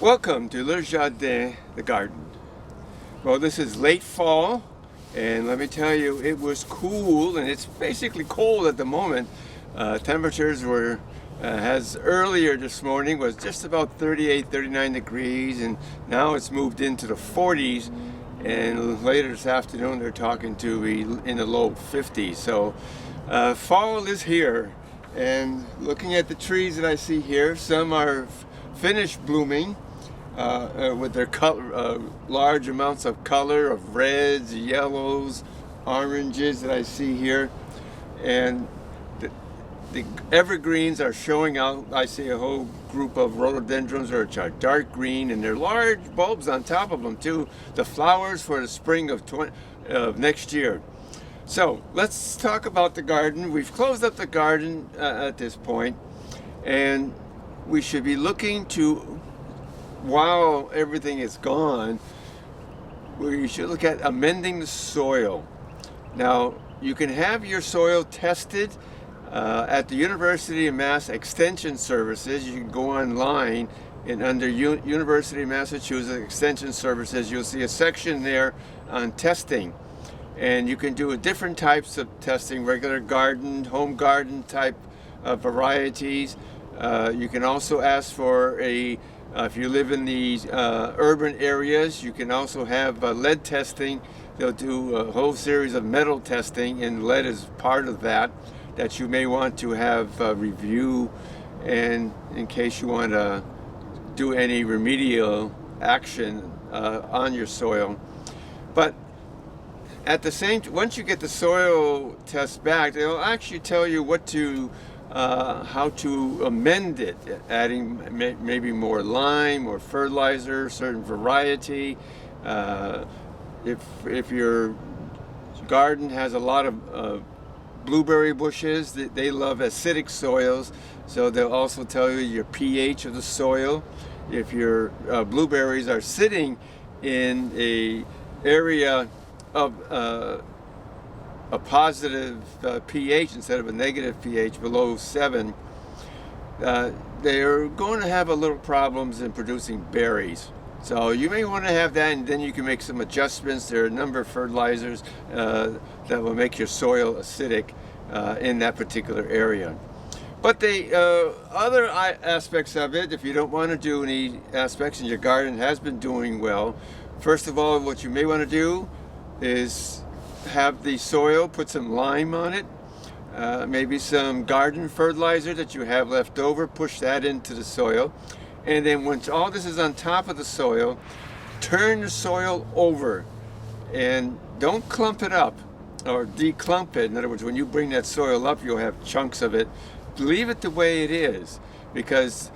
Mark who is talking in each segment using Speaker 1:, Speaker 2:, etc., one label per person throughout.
Speaker 1: Welcome to LeJardin, the garden. Well, this is late fall, and let me tell you, it was cool, and it's basically cold at the moment. Temperatures were, as earlier this morning, was just about 38, 39 degrees, and now it's moved into the 40s, and later this afternoon they're talking to be in the low 50s. So fall is here, and looking at the trees that I see here, some are finished blooming, with their color, large amounts of color of reds, yellows, oranges that I see here, and the evergreens are showing out. I see a whole group of rhododendrons which are dark green, and they're large bulbs on top of them too. The flowers for the spring of next year. So let's talk about the garden. We've closed up the garden at this point, and we should be looking to, while everything is gone, we should look at amending the soil. Now, you can have your soil tested at the University of Mass Extension Services. You can go online, and under University of Massachusetts Extension Services, you'll see a section there on testing. And you can do different types of testing, regular garden, home garden type varieties. You can also ask for if you live in these urban areas, you can also have lead testing. They'll do a whole series of metal testing, and lead is part of that you may want to have review, and in case you want to do any remedial action on your soil. But at the same time, once you get the soil test back, they'll actually tell you what to how to amend it, adding maybe more lime or fertilizer, certain variety. If your garden has a lot of blueberry bushes, they love acidic soils, so they'll also tell you your pH of the soil. If your blueberries are sitting in a area of a positive pH instead of a negative pH below 7, they're going to have a little problems in producing berries. So you may want to have that, and then you can make some adjustments. There are a number of fertilizers that will make your soil acidic in that particular area. But the other aspects of it, if you don't want to do any aspects and your garden has been doing well, first of all, what you may want to do is have the soil, put some lime on it, maybe some garden fertilizer that you have left over, push that into the soil, and then once all this is on top of the soil, turn the soil over, and don't clump it up or declump it. In other words, when you bring that soil up, you'll have chunks of it. Leave it the way it is, because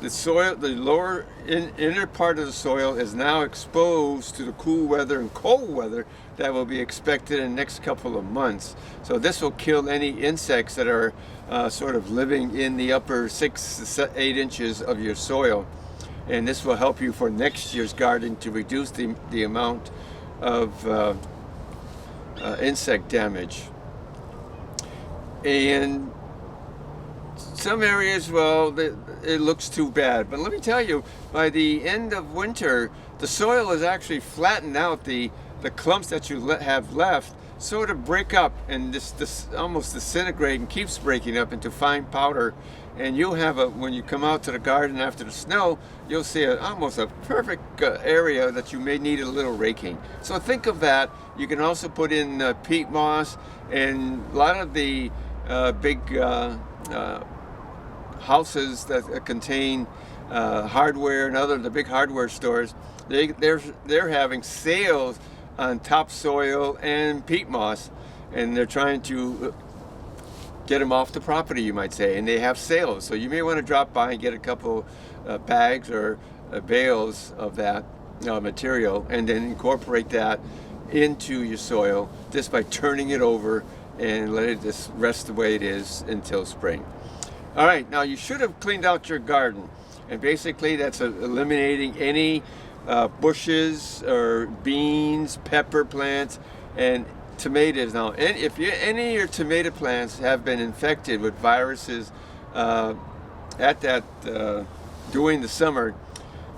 Speaker 1: the soil, the lower inner part of the soil, is now exposed to the cool weather and cold weather that will be expected in the next couple of months. So this will kill any insects that are sort of living in the upper 6 to 8 inches of your soil. And this will help you for next year's garden to reduce the amount of insect damage. And some areas, well, it looks too bad. But let me tell you, by the end of winter, the soil is actually flattened out. The clumps that you have left sort of break up, and this almost disintegrate and keeps breaking up into fine powder. And you'll have when you come out to the garden after the snow, you'll see almost a perfect area that you may need a little raking. So think of that. You can also put in peat moss, and a lot of the big houses that contain hardware and the big hardware stores, they're having sales on topsoil and peat moss, and they're trying to get them off the property, you might say, and they have sales. So you may want to drop by and get a couple bags or bales of that material, and then incorporate that into your soil just by turning it over and let it just rest the way it is until spring. All right, now you should have cleaned out your garden, and basically that's eliminating any bushes or beans, pepper plants, and tomatoes. Now, if any of your tomato plants have been infected with viruses during the summer,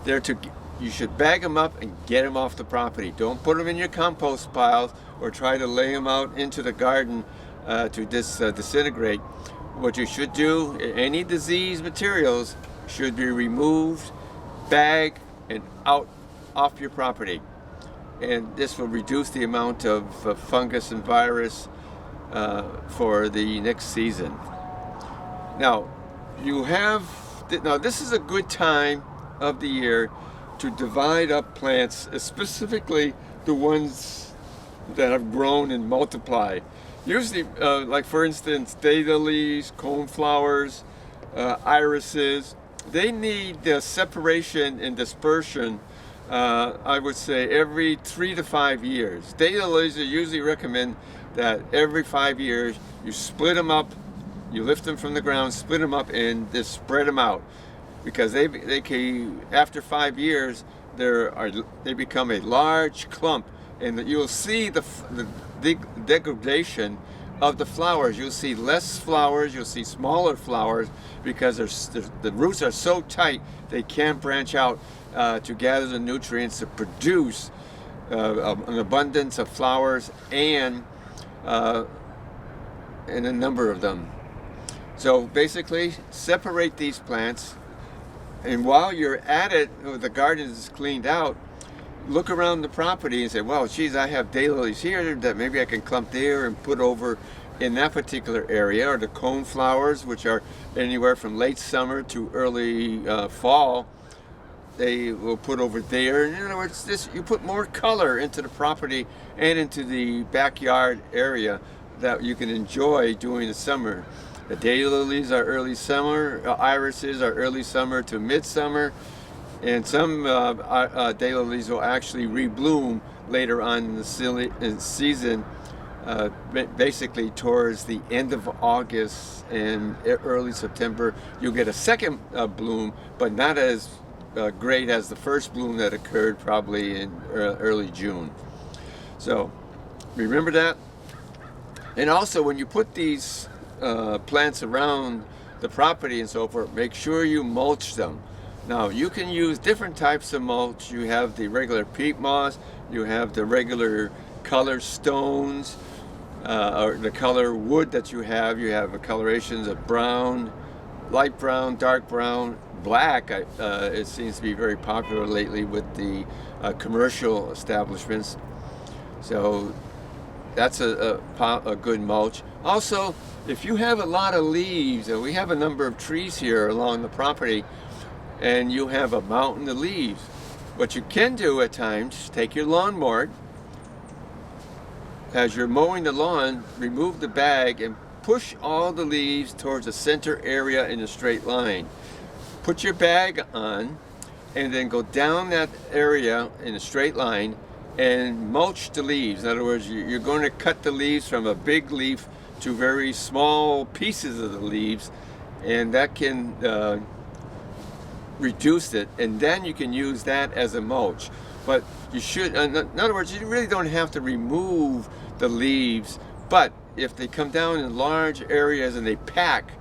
Speaker 1: they're to, you should bag them up and get them off the property. Don't put them in your compost piles or try to lay them out into the garden to disintegrate. What you should do, any disease materials should be removed, bagged, and out off your property. And this will reduce the amount of fungus and virus for the next season. Now, this is a good time of the year to divide up plants, specifically the ones that have grown and multiplied. Usually, like for instance, daylilies, coneflowers, irises, they need separation and dispersion, I would say, every 3 to 5 years. Daylilies, I usually recommend that every 5 years you split them up, you lift them from the ground, split them up, and just spread them out. Because they can, after 5 years, they become a large clump, and you'll see the degradation of the flowers. You'll see less flowers, you'll see smaller flowers, because the roots are so tight they can't branch out to gather the nutrients to produce an abundance of flowers and a number of them. So basically, separate these plants, and while you're at it, the garden is cleaned out, look around the property and say, well, geez, I have daylilies here that maybe I can clump there and put over in that particular area, or the coneflowers, which are anywhere from late summer to early fall, they will put over there. In other words, you put more color into the property and into the backyard area that you can enjoy during the summer. The daylilies are early summer, irises are early summer to midsummer, and some daylilies will actually rebloom later on in the season, basically towards the end of August and early September. You'll get a second bloom, but not as great as the first bloom that occurred probably in early June. So remember that. And also, when you put these plants around the property and so forth, make sure you mulch them. Now, you can use different types of mulch. You have the regular peat moss, you have the regular color stones, or the color wood that you have. You have colorations of brown, light brown, dark brown, black. It seems to be very popular lately with the commercial establishments. So that's a good mulch. Also, if you have a lot of leaves, and we have a number of trees here along the property, and you have a mountain of leaves, what you can do at times, take your lawnmower, as you're mowing the lawn, remove the bag and push all the leaves towards the center area in a straight line. Put your bag on, and then go down that area in a straight line and mulch the leaves. In other words, you're going to cut the leaves from a big leaf to very small pieces of the leaves, and that can reduce it, and then you can use that as a mulch. But you should, in other words, you really don't have to remove the leaves, but if they come down in large areas and they pack,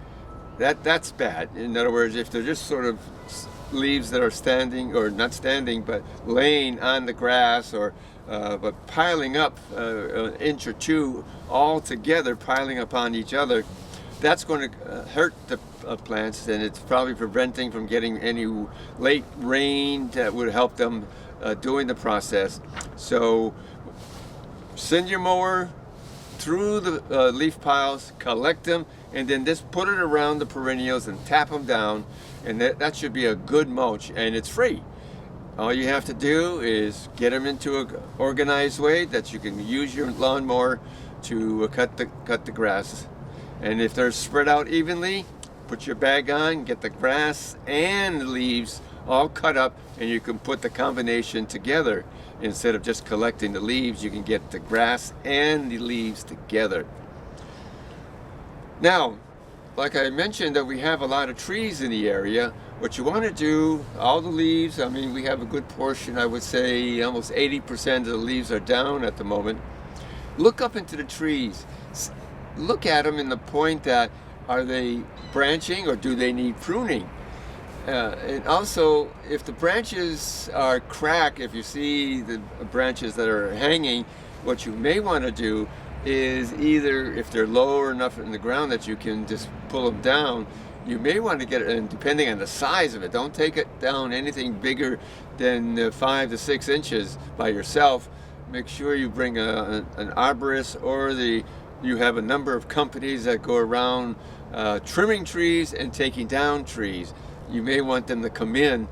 Speaker 1: that's bad. In other words, if they're just sort of leaves that are standing, or not standing, but laying on the grass, or but piling up an inch or two all together, piling upon each other, that's going to hurt the plants, and it's probably preventing from getting any late rain that would help them during the process. So send your mower through the leaf piles, collect them, and then just put it around the perennials and tap them down, and that should be a good mulch, and it's free. All you have to do is get them into an organized way that you can use your lawnmower to cut the grass. And if they're spread out evenly, put your bag on, get the grass and the leaves all cut up, and you can put the combination together. Instead of just collecting the leaves, you can get the grass and the leaves together. Now, like I mentioned, that we have a lot of trees in the area. What you want to do, all the leaves, I mean, we have a good portion, I would say almost 80% of the leaves are down at the moment. Look up into the trees. Look at them in the point that, are they branching or do they need pruning? And also, if the branches are cracked, if you see the branches that are hanging, what you may want to do is either, if they're low enough in the ground that you can just pull them down, you may want to get it, and depending on the size of it, don't take it down anything bigger than 5 to 6 inches by yourself. Make sure you bring an arborist, or you have a number of companies that go around trimming trees and taking down trees. You may want them to come in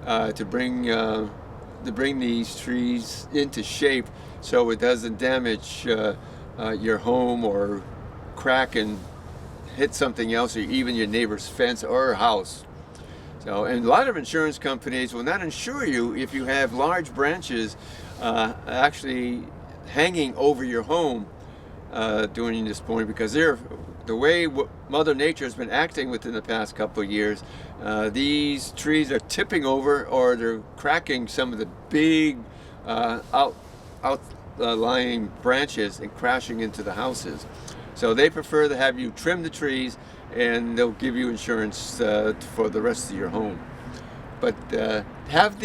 Speaker 1: to bring these trees into shape so it doesn't damage your home or crack and hit something else, or even your neighbor's fence or house. So, and a lot of insurance companies will not insure you if you have large branches actually hanging over your home during this point, because the way Mother Nature has been acting within the past couple of years, these trees are tipping over, or they're cracking some of the big outlying branches and crashing into the houses. So they prefer to have you trim the trees, and they'll give you insurance for the rest of your home. But have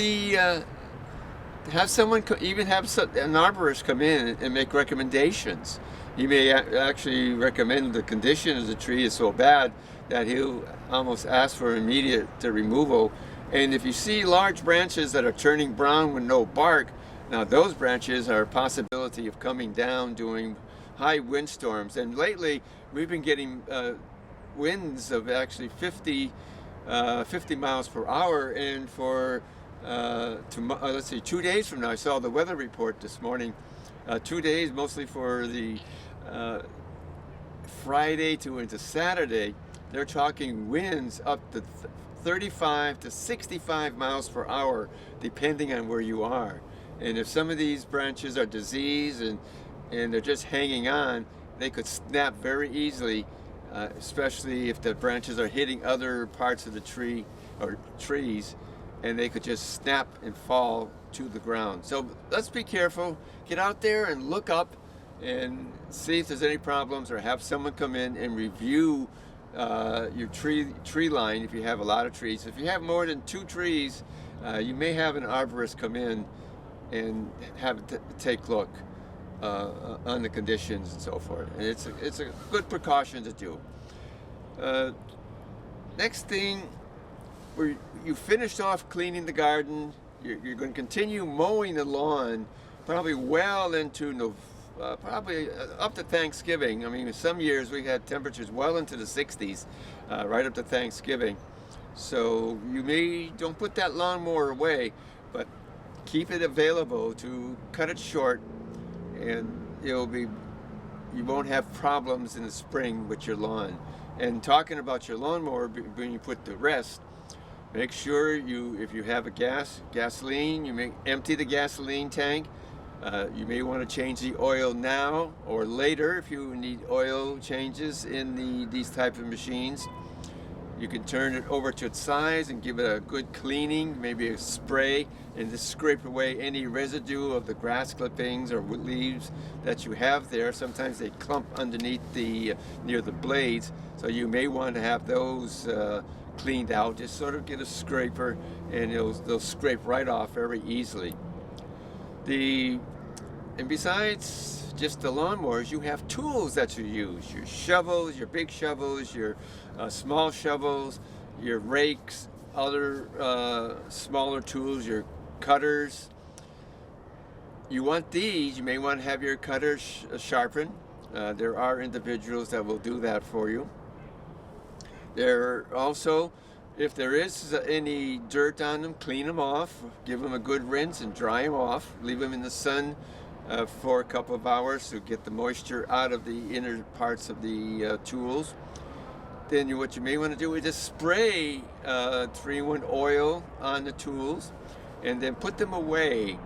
Speaker 1: someone, even have an arborist come in and make recommendations. He may actually recommend the condition of the tree is so bad that he'll almost ask for immediate removal. And if you see large branches that are turning brown with no bark, now those branches are a possibility of coming down during high windstorms. And lately we've been getting winds of actually 50 miles per hour. And for let's see, 2 days from now, I saw the weather report this morning, 2 days mostly for the Friday to into Saturday, they're talking winds up to 35 to 65 miles per hour, depending on where you are. And if some of these branches are diseased and they're just hanging on, they could snap very easily, especially if the branches are hitting other parts of the tree or trees, and they could just snap and fall to the ground. So let's be careful. Get out there and look up and see if there's any problems, or have someone come in and review your tree line if you have a lot of trees. If you have more than 2 trees, you may have an arborist come in and have it take a look on the conditions and so forth. And it's a good precaution to do. Next thing, you finished off cleaning the garden, you're going to continue mowing the lawn probably well into probably up to Thanksgiving. I mean, some years we had temperatures well into the 60s right up to Thanksgiving. So don't put that lawnmower away, but keep it available to cut it short, and you won't have problems in the spring with your lawn. And talking about your lawnmower when you put to rest, make sure if you have gasoline, you may empty the gasoline tank. You may want to change the oil now or later if you need oil changes in these type of machines. You can turn it over to its sides and give it a good cleaning, maybe a spray, and just scrape away any residue of the grass clippings or leaves that you have there. Sometimes they clump underneath near the blades, so you may want to have those cleaned out. Just sort of get a scraper, and they'll scrape right off very easily. And besides just the lawnmowers, you have tools that you use. Your shovels, your big shovels, your small shovels, your rakes, other smaller tools, your cutters. You want these, you may want to have your cutters sharpened. There are individuals that will do that for you. There also, if there is any dirt on them, clean them off, give them a good rinse and dry them off. Leave them in the sun for a couple of hours to get the moisture out of the inner parts of the tools. Then what you may want to do is just spray 3-in-1 oil on the tools, and then put them away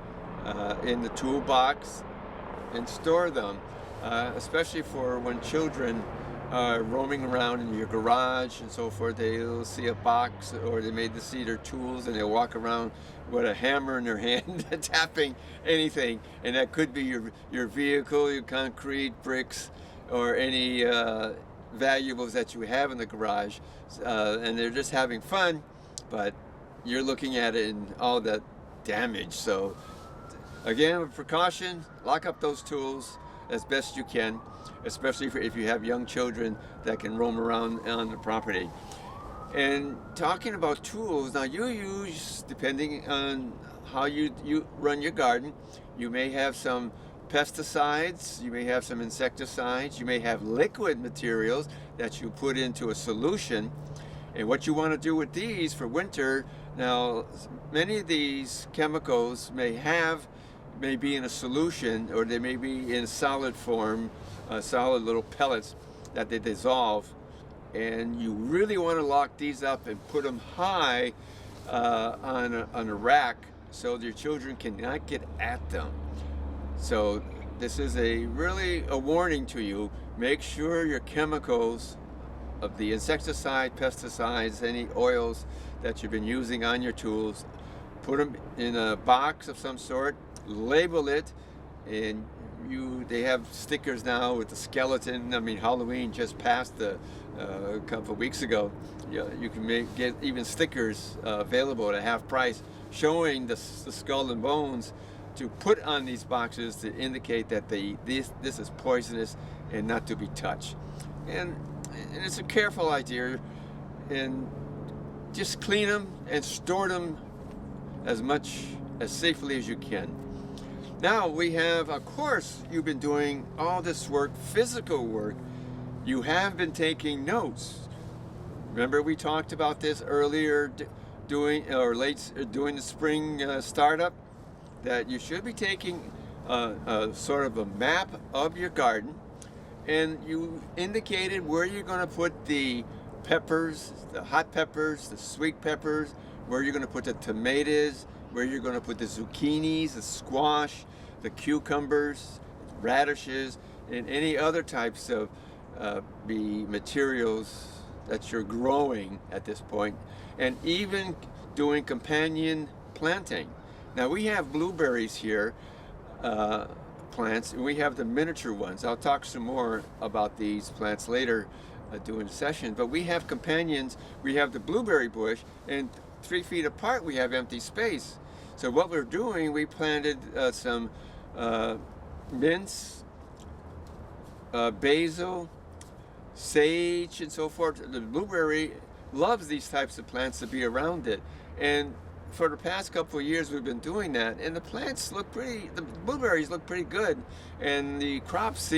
Speaker 1: in the toolbox and store them, especially for when children roaming around in your garage and so forth. They'll see a box, or they may see their tools, and they'll walk around with a hammer in their hand tapping anything, and that could be your vehicle, your concrete, bricks, or any valuables that you have in the garage, and they're just having fun. but you're looking at it and all that damage. So again, with precaution, lock up those tools as best you can, especially if you have young children that can roam around on the property. And talking about tools, now you use, depending on how you run your garden, you may have some pesticides, you may have some insecticides, you may have liquid materials that you put into a solution. And what you want to do with these for winter, now many of these chemicals may be in a solution, or they may be in solid form, solid little pellets that they dissolve. And you really want to lock these up and put them high on a rack so your children cannot get at them. So this is really a warning to you. Make sure your chemicals of the insecticide, pesticides, any oils that you've been using on your tools, put them in a box of some sort, label it, and they have stickers now with the skeleton. I mean, Halloween just passed a couple of weeks ago. You can get even stickers available at half price showing the skull and bones to put on these boxes to indicate that this is poisonous and not to be touched. And it's a careful idea, and just clean them and store them as safely as you can. Now we have, of course, you've been doing all this work, physical work. You have been taking notes. Remember we talked about this earlier, doing the spring startup, that you should be taking sort of a map of your garden, and you indicated where you're going to put the peppers, the hot peppers, the sweet peppers, where you're going to put the tomatoes, where you're going to put the zucchinis, the squash, the cucumbers, radishes, and any other types of the materials that you're growing at this point, and even doing companion planting. Now we have blueberries here, plants, and we have the miniature ones. I'll talk some more about these plants later during the session, but we have companions. We have the blueberry bush, and 3 feet apart we have empty space. So what we're doing, we planted some mints, basil, sage, and so forth. The blueberry loves these types of plants to be around it, and for the past couple of years we've been doing that, and the blueberries look pretty good, and the crops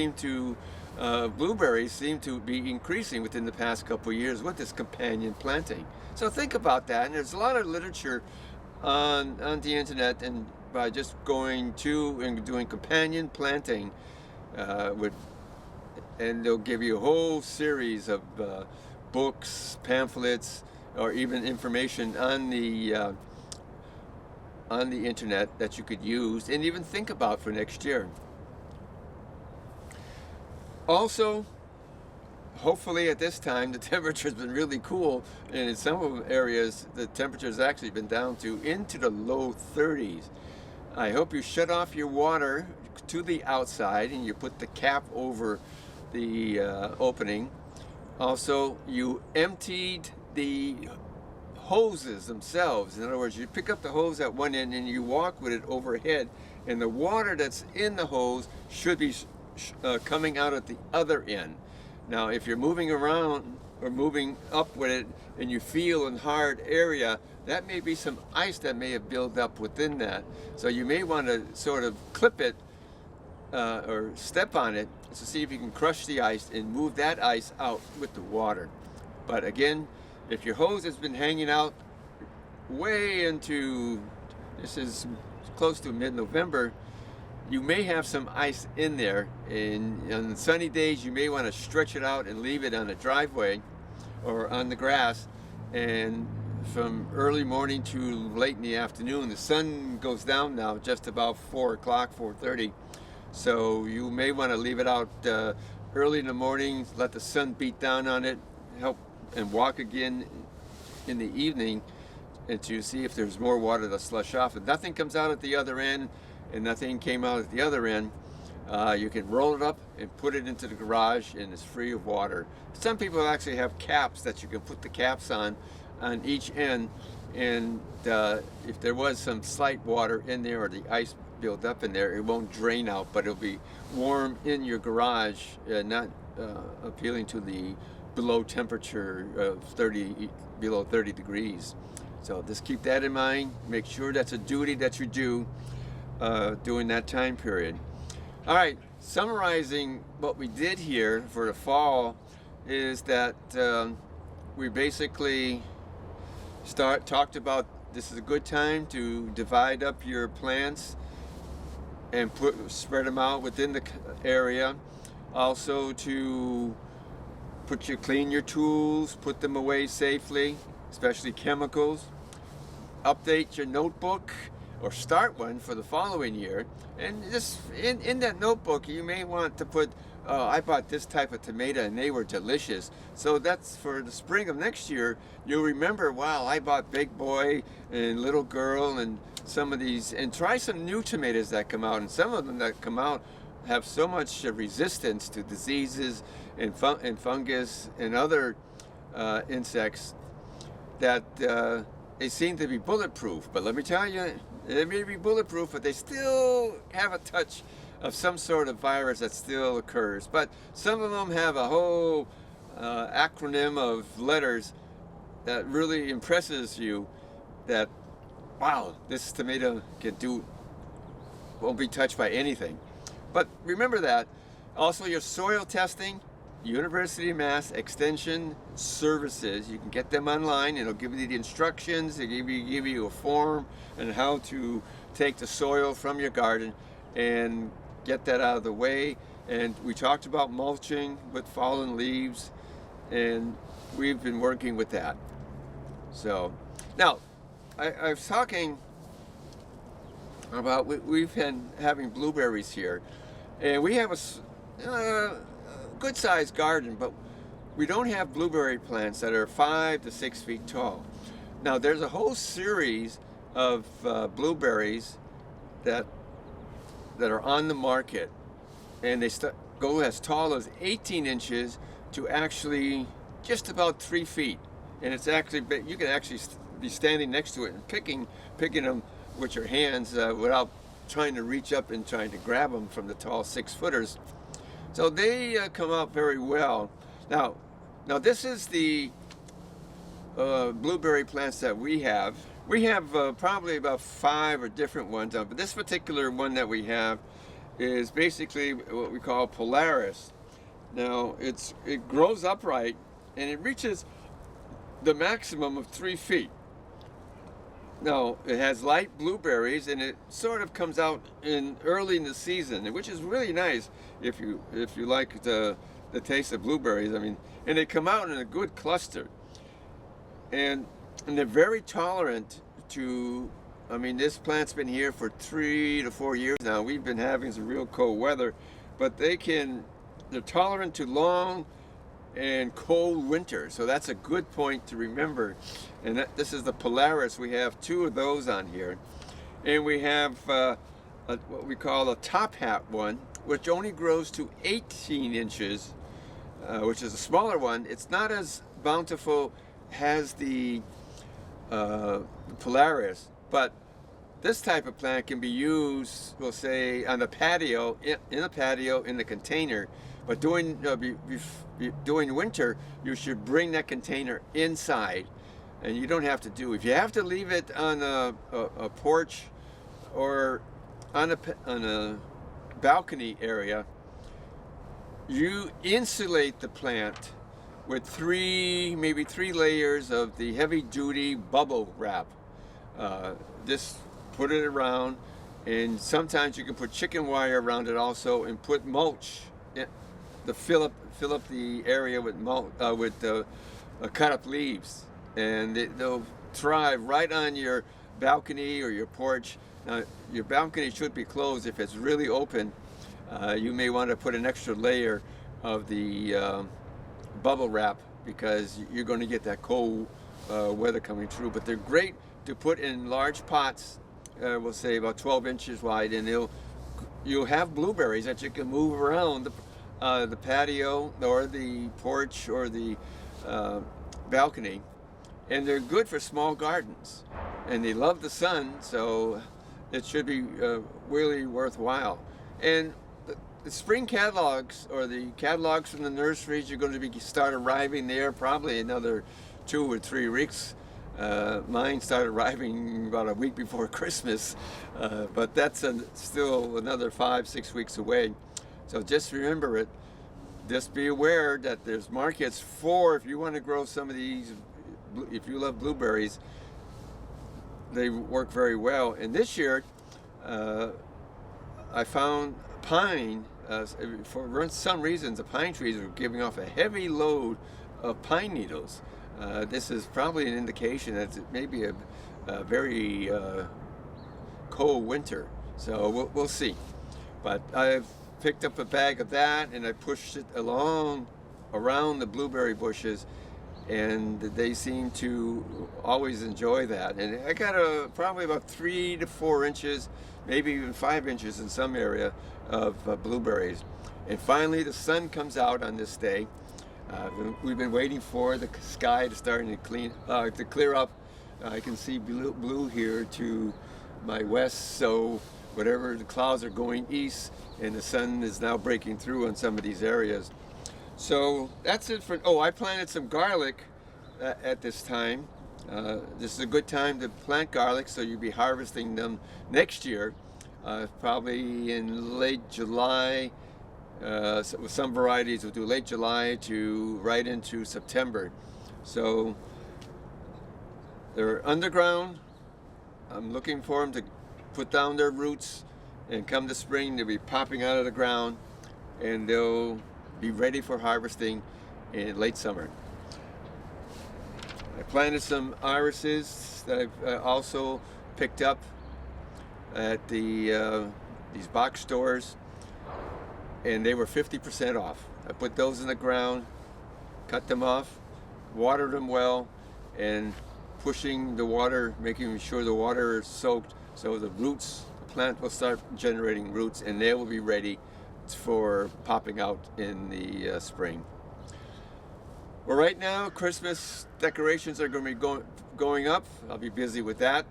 Speaker 1: blueberries seem to be increasing within the past couple of years with this companion planting. So think about that, and there's a lot of literature on the internet, and by just going to and doing companion planting and they'll give you a whole series of books, pamphlets, or even information on the internet that you could use and even think about for next year. Also, hopefully at this time the temperature's been really cool, and in some areas the temperature's actually been down into the low 30s. I hope you shut off your water to the outside and you put the cap over the opening. Also, you emptied the hoses themselves. In other words, you pick up the hose at one end and you walk with it overhead, and the water that's in the hose should be coming out at the other end. Now, if you're moving around or moving up with it and you feel in hard area, that may be some ice that may have built up within that. So you may want to sort of clip it or step on it to see if you can crush the ice and move that ice out with the water. But again, if your hose has been hanging out way into, this is close to mid-November, you may have some ice in there, and on sunny days you may want to stretch it out and leave it on the driveway or on the grass, and from early morning to late in the afternoon, the sun goes down now just about 4 o'clock, 4:30, so you may want to leave it out early in the morning, let the sun beat down on it, help, and walk again in the evening, and to see if there's more water to slush off. If nothing comes out at the other end and nothing came out at the other end, you can roll it up and put it into the garage, and it's free of water. Some people actually have caps that you can put the caps on each end, and if there was some slight water in there or the ice build up in there, it won't drain out, but it'll be warm in your garage, not appealing to the below temperature of below 30 degrees. So just keep that in mind. Make sure that's a duty that you do during that time period. All right, summarizing what we did here for the fall is that we basically talked about this is a good time to divide up your plants and spread them out within the area. Also to clean your tools, put them away safely, especially chemicals. Update your notebook or start one for the following year. And just in that notebook, you may want to put, I bought this type of tomato and they were delicious. So that's for the spring of next year, you'll remember, wow, I bought Big Boy and Little Girl and some of these, and try some new tomatoes that come out. And some of them that come out have so much resistance to diseases and fungus and other insects that they seem to be bulletproof. But let me tell you, they may be bulletproof, but they still have a touch of some sort of virus that still occurs. But some of them have a whole acronym of letters that really impresses you that, wow, this tomato won't be touched by anything. But remember that. Also, your soil testing, University of Mass Extension Services, you can get them online. It'll give you the instructions, it'll give you a form and how to take the soil from your garden and get that out of the way. And we talked about mulching with fallen leaves, and we've been working with that. So now I was talking about, we've been having blueberries here, and we have a good sized garden, but we don't have blueberry plants that are 5 to 6 feet tall. Now there's a whole series of blueberries that are on the market, and they go as tall as 18 inches to actually just about 3 feet. And it's actually, you can actually be standing next to it and picking them with your hands without trying to reach up and trying to grab them from the tall 6-footers. So they come out very well. Now this is the blueberry plants that we have. We have probably about 5 different ones, but this particular one that we have is basically what we call Polaris. Now it grows upright and it reaches the maximum of 3 feet. Now it has light blueberries, and it sort of comes out early in the season, which is really nice if you like the taste of blueberries. I mean, and they come out in a good cluster, and they're very tolerant to. I mean, this plant's been here for 3 to 4 years now. We've been having some real cold weather, but they're tolerant to long and cold winter. So that's a good point to remember. And this is the Polaris. We have 2 of those on here. And we have what we call a top hat one, which only grows to 18 inches, which is a smaller one. It's not as bountiful as the Polaris, but this type of plant can be used, we'll say, on the patio, in the container. But during winter, you should bring that container inside, and you don't have to if you have to leave it on a porch or on a balcony area, you insulate the plant with maybe three layers of the heavy-duty bubble wrap. Just put it around, and sometimes you can put chicken wire around it also, and put mulch to fill up the area with cut up leaves, and they'll thrive right on your balcony or your porch. Now, your balcony should be closed. If it's really open, you may want to put an extra layer of the bubble wrap, because you're going to get that cold weather coming through. But they're great to put in large pots, we'll say about 12 inches wide, and you'll have blueberries that you can move around the patio or the porch or the balcony, and they're good for small gardens, and they love the sun, so it should be really worthwhile. And the spring catalogs, or the catalogs from the nurseries, are going to start arriving there probably another 2 or 3 weeks. Mine started arriving about a week before Christmas, but that's still another 5-6 weeks away. So just remember it. Just be aware that there's markets for, if you want to grow some of these, if you love blueberries, they work very well. And this year, I found pine, for some reasons, the pine trees are giving off a heavy load of pine needles. This is probably an indication that it may be a very cold winter. So we'll see. But I've picked up a bag of that and I pushed it around the blueberry bushes, and they seem to always enjoy that. And I got probably about 3 to 4 inches, maybe even 5 inches in some area of blueberries. And finally the sun comes out on this day. We've been waiting for the sky to start to clear up. I can see blue here to my west, so whatever, the clouds are going east and the sun is now breaking through on some of these areas. So that's it for, I planted some garlic at this time. This is a good time to plant garlic, so you'll be harvesting them next year, probably in late July. Some varieties will do late July to right into September. So they're underground. I'm looking for them to put down their roots, and come the spring they'll be popping out of the ground, and they'll be ready for harvesting in late summer. I planted some irises that I've also picked up at these box stores, and they were 50% off. I put those in the ground, cut them off, watered them well, and pushing the water, making sure the water is soaked, so the plant will start generating roots, and they will be ready for popping out in the spring. Well, right now Christmas decorations are going to be going up. I'll be busy with that.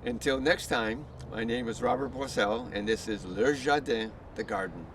Speaker 1: Until next time, my name is Robert Boissel, and this is LeJardin, the garden.